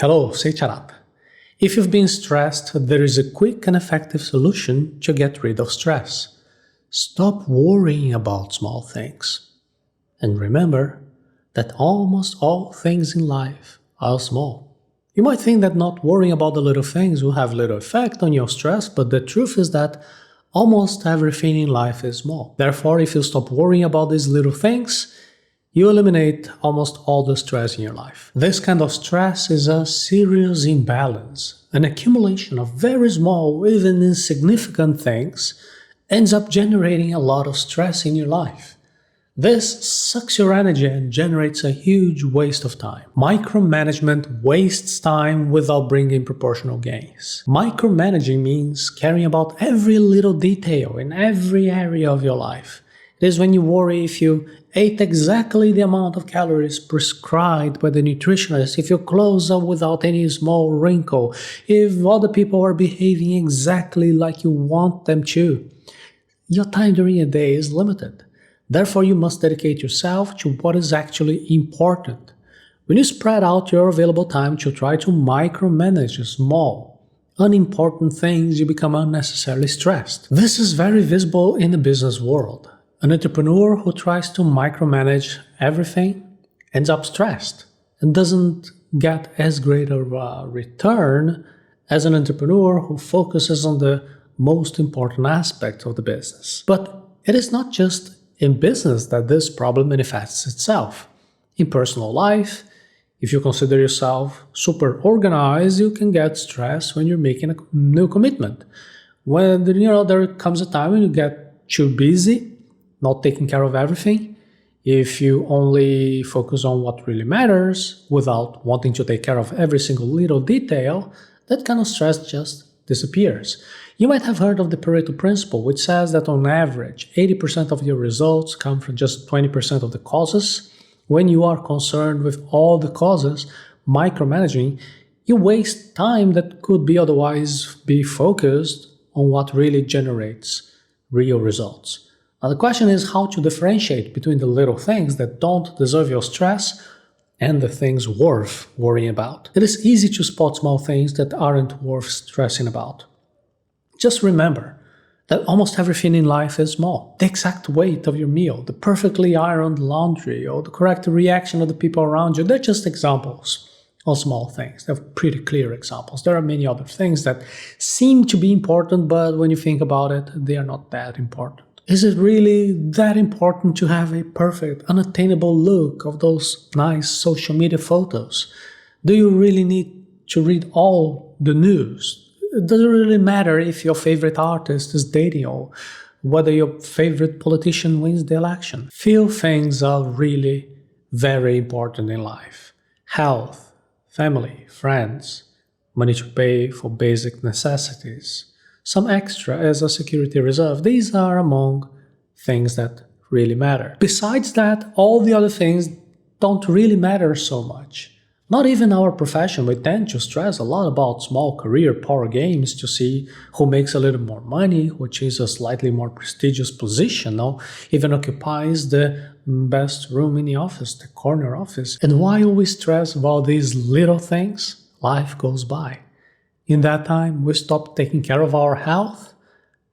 Hello, Seiiti Arata. If you've been stressed, there is a quick and effective solution to get rid of stress. Stop worrying about small things. And remember that almost all things in life are small. You might think that not worrying about the little things will have little effect on your stress, but the truth is that almost everything in life is small. Therefore, if you stop worrying about these little things, you eliminate almost all the stress in your life. This kind of stress is a serious imbalance. An accumulation of very small, even insignificant things ends up generating a lot of stress in your life. This sucks your energy and generates a huge waste of time. Micromanagement wastes time without bringing proportional gains. Micromanaging means caring about every little detail in every area of your life. It is when you worry if you ate exactly the amount of calories prescribed by the nutritionist, if your clothes are without any small wrinkle, if other people are behaving exactly like you want them to. Your time during a day is limited. Therefore, you must dedicate yourself to what is actually important. When you spread out your available time to try to micromanage small, unimportant things, you become unnecessarily stressed. This is very visible in the business world. An entrepreneur who tries to micromanage everything ends up stressed and doesn't get as great a return as an entrepreneur who focuses on the most important aspects of the business. But it is not just in business that this problem manifests itself. In personal life, if you consider yourself super organized, you can get stressed when you're making a new commitment. When there comes a time when you get too busy, not taking care of everything. If you only focus on what really matters without wanting to take care of every single little detail, that kind of stress just disappears. You might have heard of the Pareto principle, which says that on average, 80% of your results come from just 20% of the causes. When you are concerned with all the causes, micromanaging, you waste time that could be otherwise be focused on what really generates real results. Now the question is how to differentiate between the little things that don't deserve your stress and the things worth worrying about. It is easy to spot small things that aren't worth stressing about. Just remember that almost everything in life is small. The exact weight of your meal, the perfectly ironed laundry, or the correct reaction of the people around you, they're just examples of small things. They're pretty clear examples. There are many other things that seem to be important, but when you think about it, they are not that important. Is it really that important to have a perfect, unattainable look of those nice social media photos? Do you really need to read all the news? Does it really matter if your favorite artist is dating or whether your favorite politician wins the election? Few things are really very important in life. Health, family, friends, money to pay for basic necessities, some extra as a security reserve. These are among things that really matter. Besides that, all the other things don't really matter so much. Not even our profession. We tend to stress a lot about small career power games to see who makes a little more money, which is a slightly more prestigious position, or even occupies the best room in the office, the corner office. And while we stress about these little things, life goes by. In that time, we stop taking care of our health,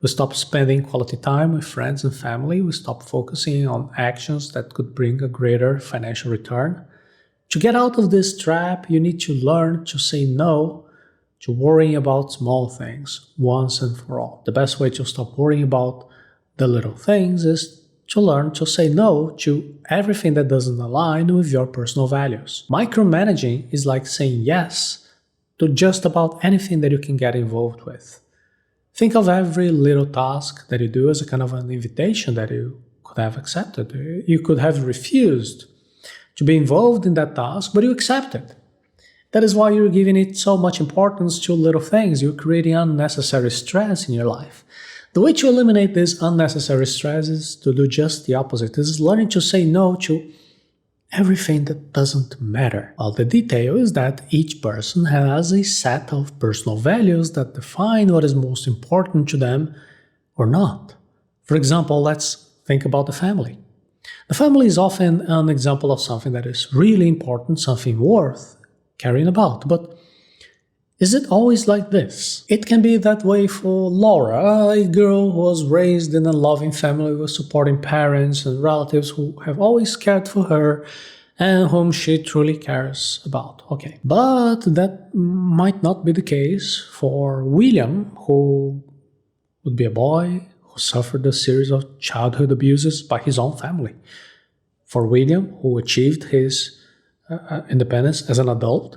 we stop spending quality time with friends and family, we stop focusing on actions that could bring a greater financial return. To get out of this trap, you need to learn to say no to worrying about small things once and for all. The best way to stop worrying about the little things is to learn to say no to everything that doesn't align with your personal values. Micromanaging is like saying yes to just about anything that you can get involved with. Think of every little task that you do as a kind of an invitation that you could have accepted. You could have refused to be involved in that task, but you accept it. That is why you're giving it so much importance to little things. You're creating unnecessary stress in your life. The way to eliminate this unnecessary stress is to do just the opposite. This is learning to say no to everything that doesn't matter. Well, the detail is that each person has a set of personal values that define what is most important to them or not. For example, let's think about the family. The family is often an example of something that is really important, something worth caring about. But is it always like this? It can be that way for Laura, a girl who was raised in a loving family with supporting parents and relatives who have always cared for her and whom she truly cares about. Okay. But that might not be the case for William, who would be a boy who suffered a series of childhood abuses by his own family. For William, who achieved his independence as an adult,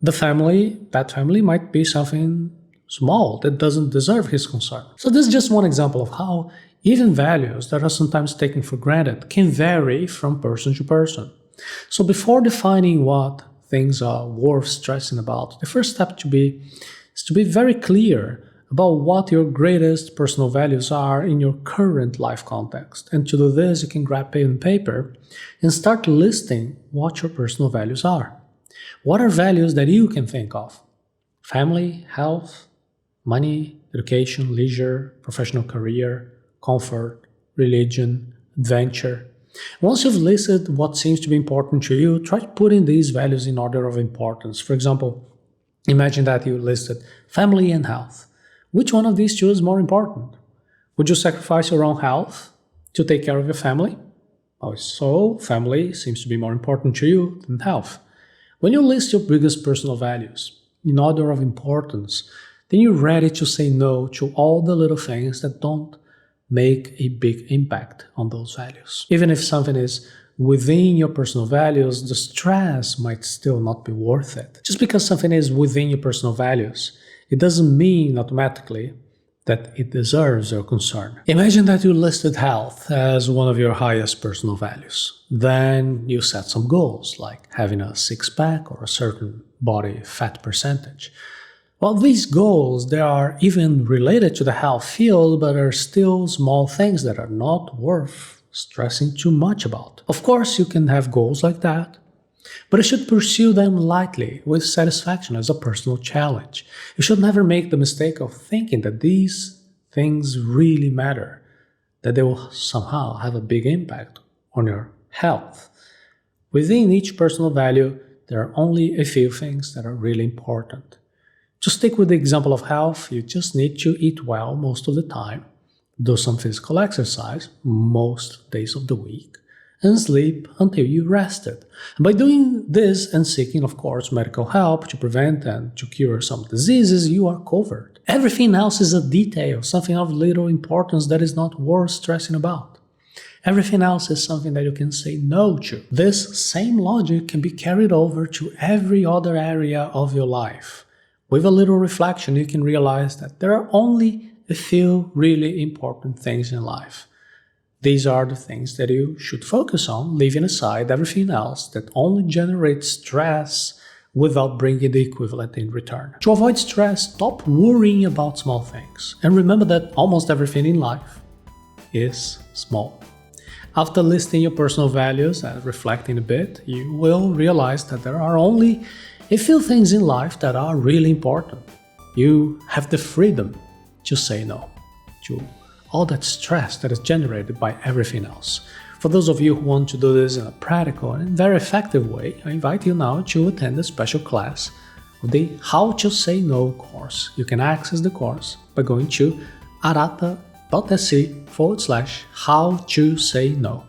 that family might be something small that doesn't deserve his concern. So this is just one example of how even values that are sometimes taken for granted can vary from person to person. So before defining what things are worth stressing about, the first step is to be very clear about what your greatest personal values are in your current life context. And to do this, you can grab pen and paper and start listing what your personal values are. What are values that you can think of? Family, health, money, education, leisure, professional career, comfort, religion, adventure. Once you've listed what seems to be important to you, try putting these values in order of importance. For example, imagine that you listed family and health. Which one of these two is more important? Would you sacrifice your own health to take care of your family? Oh, so family seems to be more important to you than health. When you list your biggest personal values in order of importance, then you're ready to say no to all the little things that don't make a big impact on those values. Even if something is within your personal values, the stress might still not be worth it. Just because something is within your personal values, it doesn't mean automatically that it deserves your concern. Imagine that you listed health as one of your highest personal values. Then you set some goals, like having a six-pack or a certain body fat percentage. Well, these goals, they are even related to the health field, but are still small things that are not worth stressing too much about. Of course, you can have goals like that, but you should pursue them lightly, with satisfaction as a personal challenge. You should never make the mistake of thinking that these things really matter, that they will somehow have a big impact on your health. Within each personal value, there are only a few things that are really important. To stick with the example of health, you just need to eat well most of the time, do some physical exercise most days of the week, and sleep until you rested. And by doing this and seeking, of course, medical help to prevent and to cure some diseases, you are covered. Everything else is a detail, something of little importance that is not worth stressing about. Everything else is something that you can say no to. This same logic can be carried over to every other area of your life. With a little reflection, you can realize that there are only a few really important things in life. These are the things that you should focus on, leaving aside everything else that only generates stress without bringing the equivalent in return. To avoid stress, stop worrying about small things. And remember that almost everything in life is small. After listing your personal values and reflecting a bit, you will realize that there are only a few things in life that are really important. You have the freedom to say no to all that stress that is generated by everything else. For those of you who want to do this in a practical and very effective way, I invite you now to attend a special class of the How to Say No course. You can access the course by going to arata.se/how to say no.